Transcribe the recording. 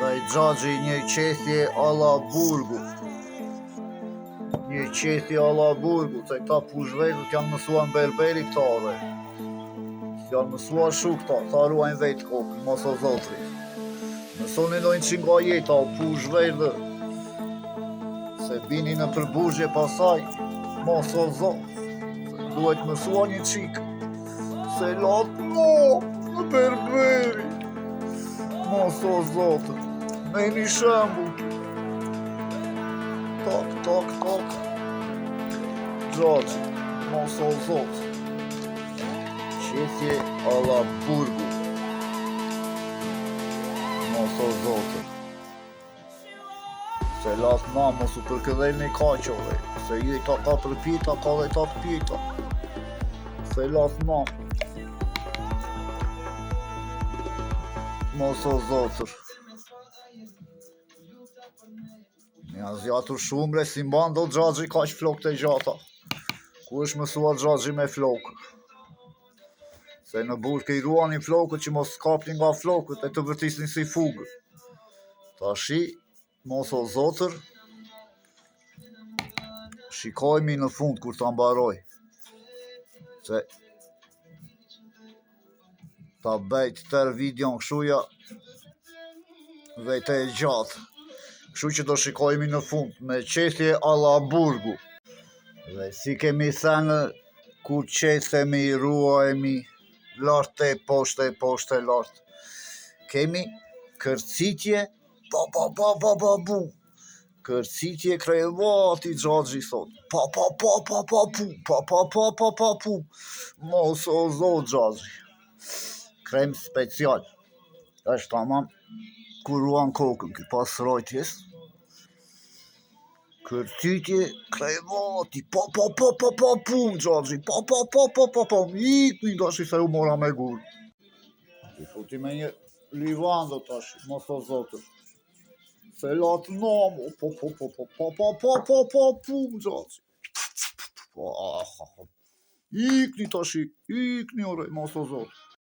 Dhe i Xhaxhi një qethje alla burgu. Një qethje alla burgu, se këta pushvetët janë mësua në berberi këtare. Janë mësua shu këta, ta ruajnë vetë kokën, mos o zotri. Mësoni dojnë që nga jeta o pushvetë, se bini në përbuzhje pasaj, mos o zotri. Duhet mësua një qikë, se latë në berberi. Mos o zotri. Me një shembull. Tak, tak, tak. Xhaxhi, mos o zot. Qethje alla burgu. Mos o zot. Se lat na mos u përkëdhej një kaqove. Se jeta ka përpita, ka dhe ta pita. Se lat na. Mos o zotër. Një azjatur shumre si mban do Xhaxhi kaq flokët e gjata. Ku është mësua Xhaxhi me flokë? Se në burke i ruanin flokët që mos kapnin nga flokët e të vërtisnin si fugë. Tashi, mos o zotër, shikojmi në fund kur ta mbaroj. Se ta bejt tër videon këshuja vete e gjatë. Kështu që do shikojmi në fund me qethje alla burgu. Dhe si kemi thënë, kur qethemi, ruajemi, lartë e poshtë e lartë. Kemi kërcitje, bu. Kërcitje krevati, Xhaxhi thot. Pu. Mos o zot Xhaxhi. Krem special. Është tamam. Kur ruan kokën, kë pas rojtjes, kërcitje, krevati, pu, Xhaxhi, ikni tashi se u mora me gurë. I futi me një livando tashi, mos o zotër. Se latë namo, pu, Xhaxhi. Ikni tashi, ikni ore, mos o zotër.